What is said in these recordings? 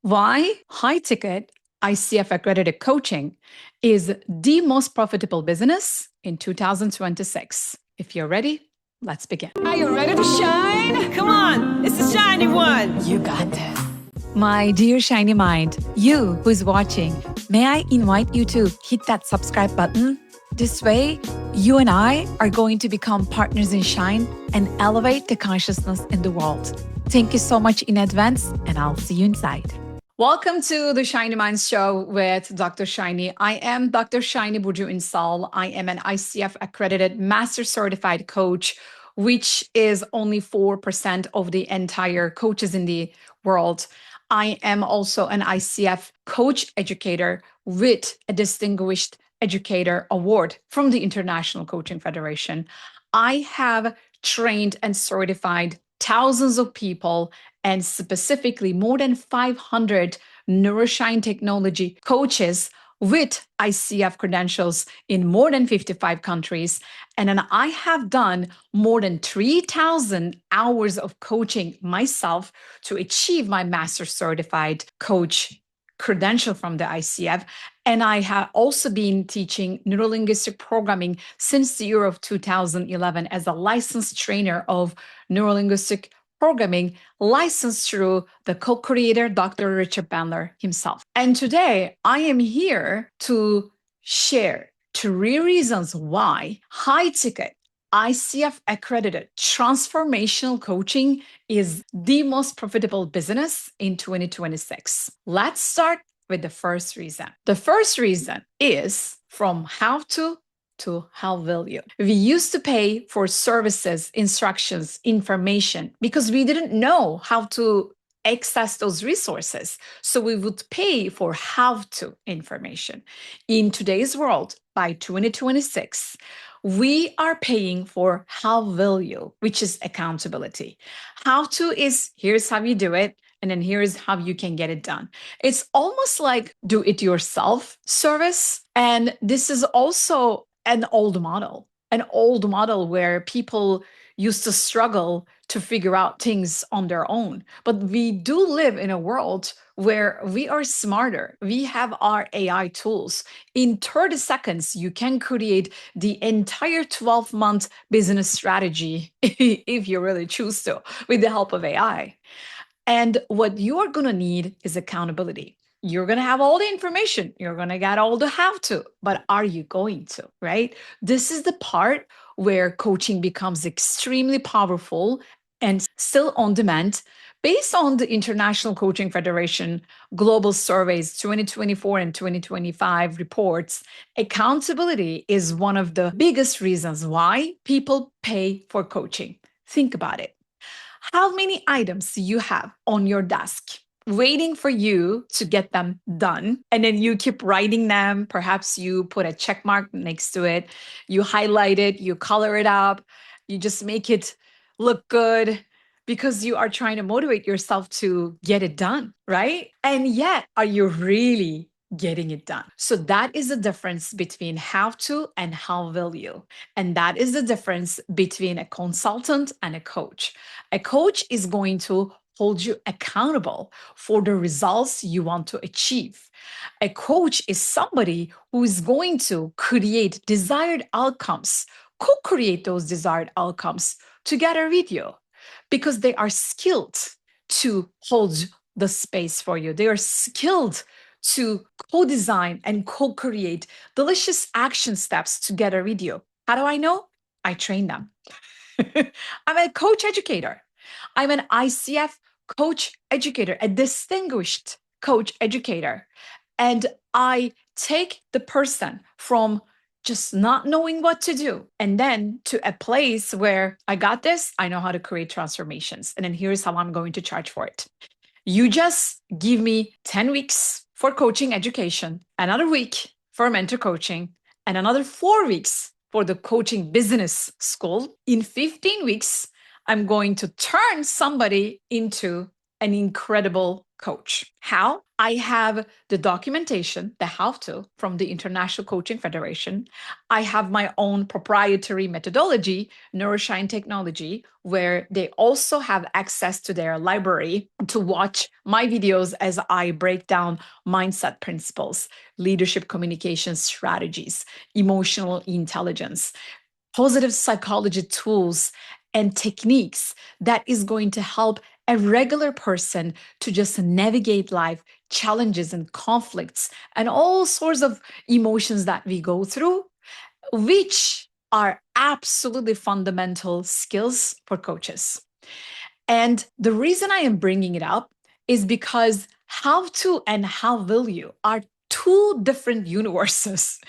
Why high ticket ICF-accredited coaching is the most profitable business in 2026. If you're ready, let's begin. Are you ready to shine? Come on, it's the shiny one. You got this. My dear shiny mind, you who's watching, may I invite you to hit that subscribe button? This way, you and I are going to become partners in shine and elevate the consciousness in the world. Thank you so much in advance, and I'll see you inside. Welcome to the Shiny Minds Show with Dr. Shiny. I am Dr. Shiny Burcu Ünsal. I am an ICF-accredited Master Certified Coach, which is only 4% of the entire coaches in the world. I am also an ICF Coach Educator with a Distinguished Educator Award from the International Coaching Federation. I have trained and certified thousands of people, and specifically more than 500 neuro-shine technology coaches with ICF credentials in more than 55 countries. And then I have done more than 3,000 hours of coaching myself to achieve my Master Certified Coach credential from the ICF. And I have also been teaching neuro-linguistic programming since the year of 2011 as a licensed trainer of neuro-linguistic programming, licensed through the co-creator, Dr. Richard Bandler himself. And today I am here to share 3 reasons why high-ticket ICF-accredited transformational coaching is the most profitable business in 2026. Let's start with the first reason. The first reason is from how to how will you. We used to pay for services, instructions, information because we didn't know how to access those resources. So we would pay for how to information. In today's world, by 2026, we are paying for how will you, which is accountability. How to is here's how you do it, and then here's how you can get it done. It's almost like do it yourself service. And this is also an old model where people used to struggle to figure out things on their own. But we do live in a world where we are smarter. We have our AI tools. In 30 seconds, you can create the entire 12-month business strategy if you really choose to, with the help of AI. And what you are going to need is accountability. You're going to have all the information. You're going to get all the how to, but are you going to, right? This is the part where coaching becomes extremely powerful and still on demand. Based on the International Coaching Federation Global Surveys 2024 and 2025 reports, accountability is one of the biggest reasons why people pay for coaching. Think about it. How many items you have on your desk waiting for you to get them done, and then you keep writing them. Perhaps you put a check mark next to it, you highlight it, you color it up, you just make it look good because you are trying to motivate yourself to get it done, right? And yet, are you really getting it done? So that is the difference between how to and how will you. And that is the difference between a consultant and a coach. A coach is going to hold you accountable for the results you want to achieve. A coach is somebody who is going to create desired outcomes, co-create those desired outcomes together with you, because they are skilled to hold the space for you. They are skilled to co-design and co-create delicious action steps together with you. How do I know? I train them. I'm a coach educator. I'm an ICF coach educator, a distinguished coach educator. And I take the person from just not knowing what to do and then to a place where I got this, I know how to create transformations. And then here's how I'm going to charge for it. You just give me 10 weeks for coaching education, another week for mentor coaching, and another 4 weeks for the coaching business school. In 15 weeks, I'm going to turn somebody into an incredible coach. How? I have the documentation, the how-to from the International Coaching Federation. I have my own proprietary methodology, neuro-shine technology, where they also have access to their library to watch my videos as I break down mindset principles, leadership communication strategies, emotional intelligence, positive psychology tools and techniques that is going to help a regular person to just navigate life challenges and conflicts and all sorts of emotions that we go through, which are absolutely fundamental skills for coaches. And the reason I am bringing it up is because how to and how will you are two different universes.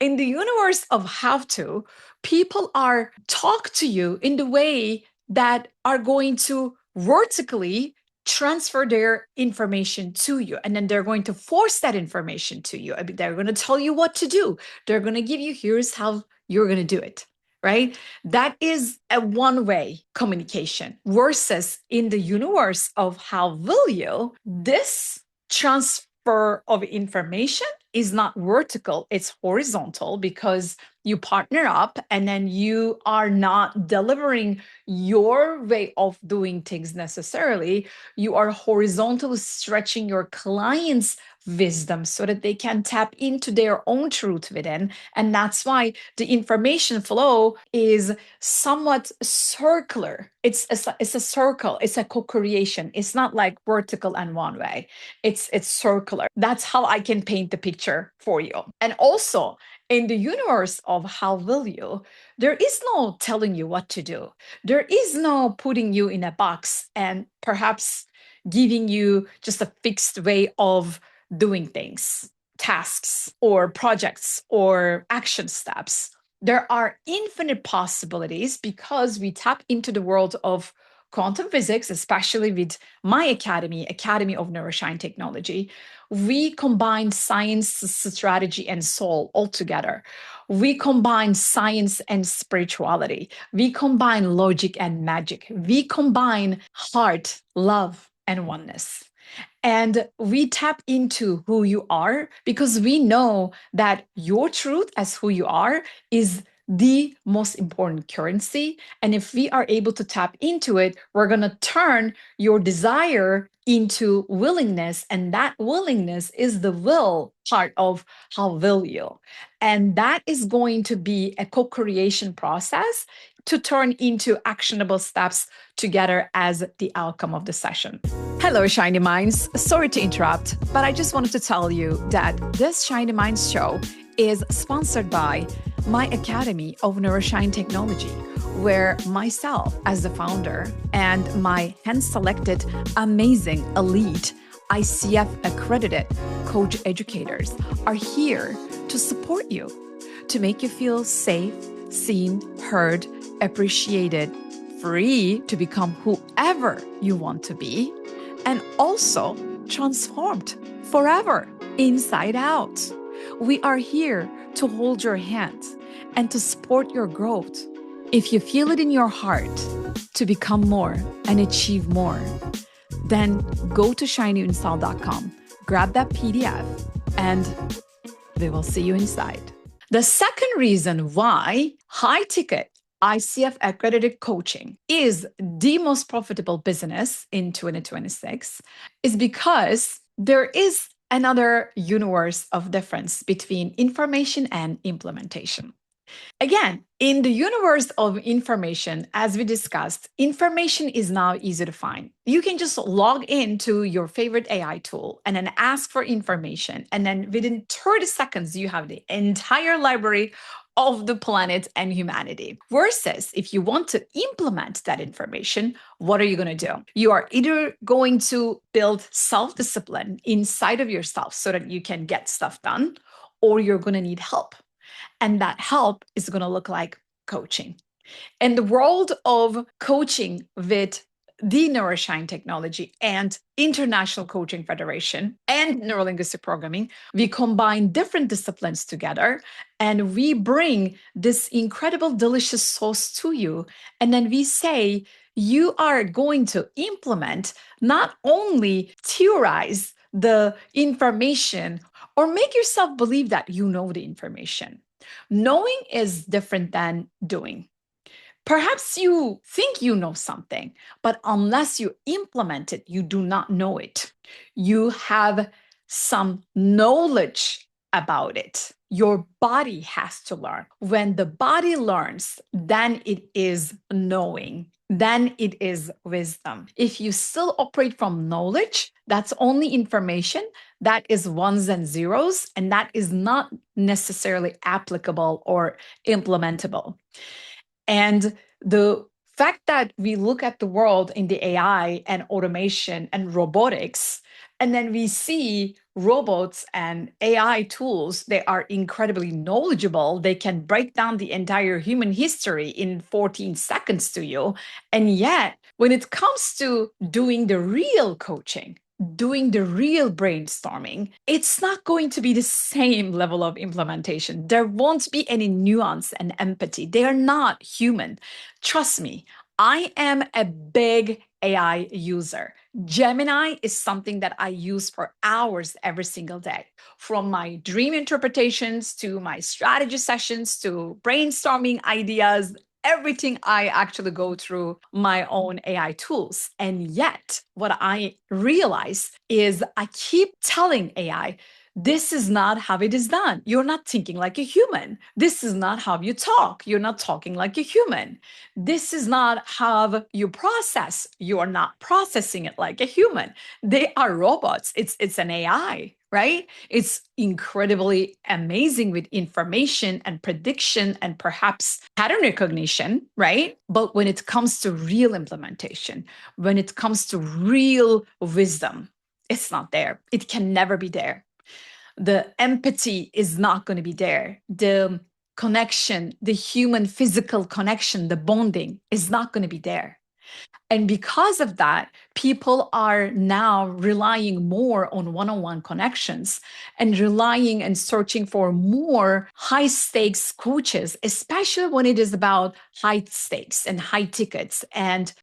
In the universe of how to, people are talk to you in the way that are going to vertically transfer their information to you. And then they're going to force that information to you. I mean, they're going to tell you what to do. They're going to give you, here's how you're going to do it, right? That is a one-way communication versus in the universe of how will you, this transfer of information is not vertical, it's horizontal because you partner up and then you are not delivering your way of doing things necessarily. You are horizontally stretching your client's wisdom so that they can tap into their own truth within. And that's why the information flow is somewhat circular. It's a circle. It's a co-creation. It's not like vertical and one way. It's circular. That's how I can paint the picture for you. And also in the universe of how will you, there is no telling you what to do. There is no putting you in a box and perhaps giving you just a fixed way of doing things, tasks or projects or action steps. There are infinite possibilities because we tap into the world of quantum physics, especially with my academy, Academy of Neuro-shine Technology. We combine science, strategy, and soul all together. We combine science and spirituality. We combine logic and magic. We combine heart, love, and oneness. And we tap into who you are because we know that your truth as who you are is the most important currency. And if we are able to tap into it, we're going to turn your desire into willingness. And that willingness is the will part of how will you. And that is going to be a co-creation process to turn into actionable steps together as the outcome of the session. Hello, Shiny Minds. Sorry to interrupt, but I just wanted to tell you that this Shiny Minds show is sponsored by my Academy of Neuro-shine Technology, where myself as the founder and my hand-selected amazing elite ICF-accredited coach educators are here to support you, to make you feel safe, seen, heard, appreciated, free to become whoever you want to be, and also transformed forever, inside out. We are here to hold your hand and to support your growth. If you feel it in your heart to become more and achieve more, then go to shinyinstall.com, grab that PDF, and we will see you inside. The second reason why high ticket ICF accredited coaching is the most profitable business in 2026 is because there is another universe of difference between information and implementation. Again, in the universe of information, as we discussed, information is now easy to find. You can just log into your favorite AI tool and then ask for information. And then within 30 seconds, you have the entire library of the planet and humanity. Versus if you want to implement that information, what are you going to do? You are either going to build self-discipline inside of yourself so that you can get stuff done, or you're going to need help. And that help is going to look like coaching. In the world of coaching with the neuro-shine technology and International Coaching Federation and neuro-linguistic programming, we combine different disciplines together and we bring this incredible, delicious sauce to you. And then we say, You are going to implement, not only theorize the information or make yourself believe that you know the information. Knowing is different than doing. Perhaps you think you know something, but unless you implement it, you do not know it. You have some knowledge about it. Your body has to learn. When the body learns, then it is knowing. Then it is wisdom. If you still operate from knowledge, that's only information. That is ones and zeros, and that is not necessarily applicable or implementable. And the fact that we look at the world in the AI and automation and robotics, and then we see robots and AI tools, they are incredibly knowledgeable. They can break down the entire human history in 14 seconds to you. And yet, when it comes to doing the real coaching, doing the real brainstorming, it's not going to be the same level of implementation. There won't be any nuance and empathy. They are not human. Trust me, I am a big AI user. Gemini is something that I use for hours every single day. From my dream interpretations to my strategy sessions to brainstorming ideas, everything I actually go through my own AI tools. And yet, what I realize is I keep telling AI, this is not how it is done. You're not thinking like a human. This is not how you talk. You're not talking like a human. This is not how you process. You are not processing it like a human. They are robots. It's an AI, right? It's incredibly amazing with information and prediction and perhaps pattern recognition, right? But when it comes to real implementation, when it comes to real wisdom, it's not there. It can never be there. The empathy is not going to be there. The connection, the human physical connection, the bonding is not going to be there. And because of that, people are now relying more on one-on-one connections and relying and searching for more high stakes coaches, especially when it is about high stakes and high tickets and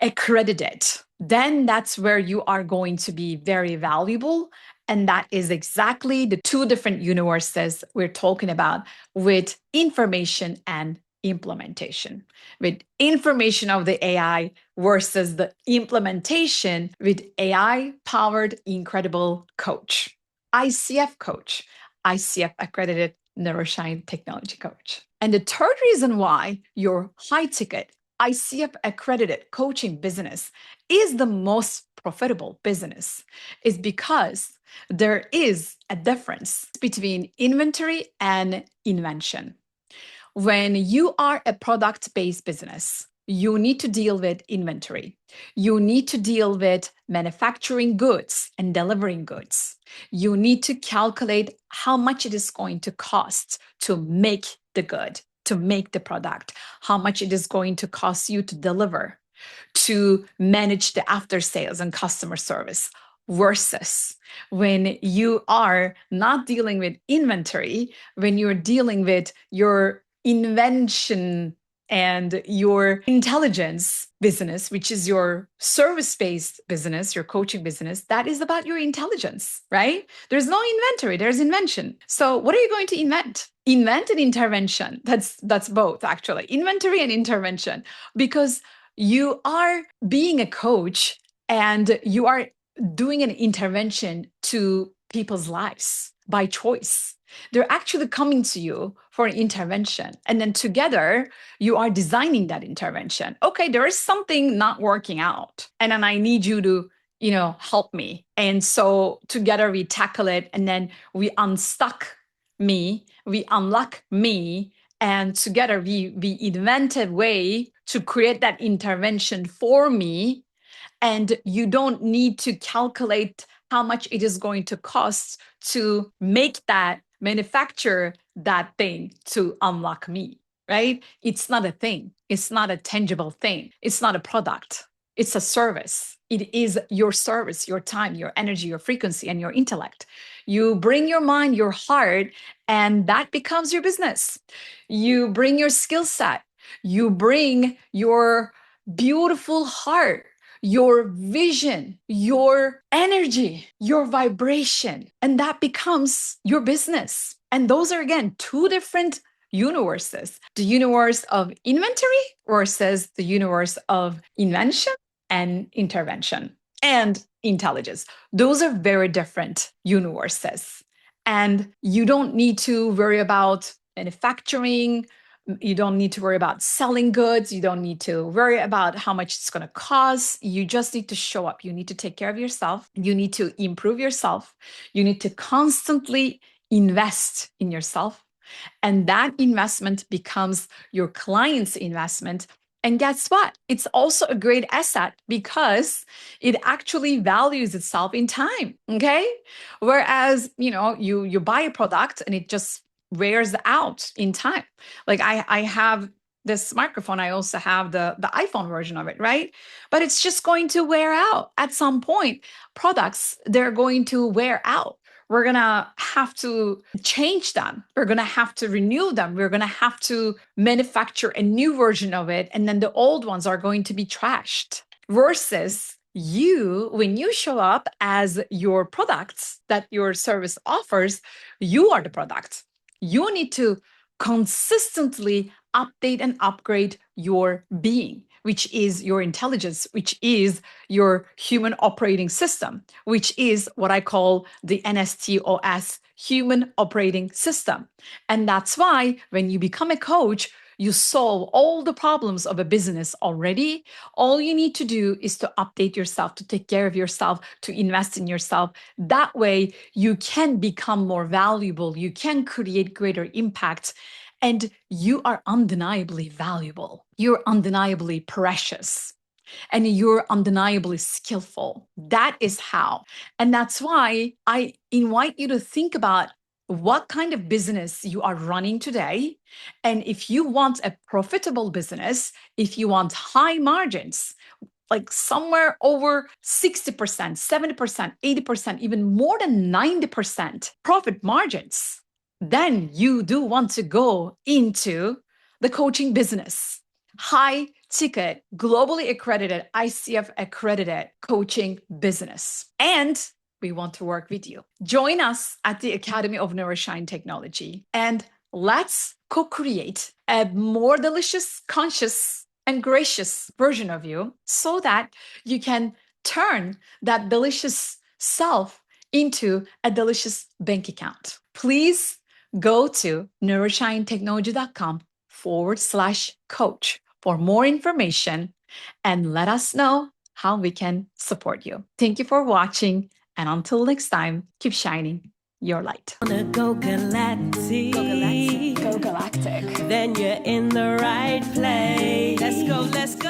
accredited. Then that's where you are going to be very valuable. And that is exactly the two different universes we're talking about with information and implementation, with information of the AI versus the implementation with AI powered incredible coach, ICF coach, ICF accredited neuro-shine technology coach. And the third reason why your high ticket ICF accredited coaching business is the most profitable business is because there is a difference between inventory and invention. When you are a product-based business, you need to deal with inventory. You need to deal with manufacturing goods and delivering goods. You need to calculate how much it is going to cost to make the good, to make the product, how much it is going to cost you to deliver, to manage the after sales and customer service. Versus when you are not dealing with inventory, when you're dealing with your invention and your intelligence business, which is your service-based business, your coaching business, that is about your intelligence, right? There's no inventory, there's invention. So what are you going to invent? Invent an intervention. That's both actually, inventory and intervention, because you are being a coach and you are doing an intervention to people's lives by choice. They're actually coming to you for an intervention. And then together, you are designing that intervention. Okay, there is something not working out. And then I need you to, help me. And so together we tackle it and then we unstuck me, we unlock me. And together we invent a way to create that intervention for me. And you don't need to calculate how much it is going to cost to make that, manufacture that thing to unlock me, right? It's not a thing. It's not a tangible thing. It's not a product. It's a service. It is your service, your time, your energy, your frequency, and your intellect. You bring your mind, your heart, and that becomes your business. You bring your skill set. You bring your beautiful heart, your vision, your energy, your vibration, and that becomes your business. And those are, again, two different universes: the universe of inventory versus the universe of invention and intervention and intelligence. Those are very different universes. And you don't need to worry about manufacturing. You don't need to worry about selling goods. You don't need to worry about how much it's going to cost. You just need to show up. You need to take care of yourself. You need to improve yourself. You need to constantly invest in yourself. And that investment becomes your client's investment. And guess what? It's also a great asset because it actually values itself in time. Okay. Whereas, you buy a product and it just wears out in time. Like I have this microphone. I also have the iPhone version of it, right? But it's just going to wear out at some point. Products, they're going to wear out. We're going to have to change them. We're going to have to renew them. We're going to have to manufacture a new version of it. And then the old ones are going to be trashed. Versus you, when you show up as your products that your service offers, you are the product. You need to consistently update and upgrade your being, which is your intelligence, which is your human operating system, which is what I call the NSTOS, human operating system. And that's why when you become a coach, you solve all the problems of a business already. All you need to do is to update yourself, to take care of yourself, to invest in yourself. That way, you can become more valuable. You can create greater impact. And you are undeniably valuable. You're undeniably precious. And you're undeniably skillful. That is how. And that's why I invite you to think about what kind of business you are running today. And if you want a profitable business, if you want high margins, like somewhere over 60%, 70%, 80%, even more than 90% profit margins, then you do want to go into the coaching business. High ticket, globally accredited, ICF-accredited coaching business. And we want to work with you. Join us at the Academy of Neuro-shine Technology and let's co-create a more delicious, conscious, and gracious version of you so that you can turn that delicious self into a delicious bank account. Please go to neuroshinetechnology.com/coach for more information and let us know how we can support you. Thank you for watching. And until next time, keep shining your light. Go galactic. Go galactic. Go galactic. Then you're in the right place. Let's go, let's go.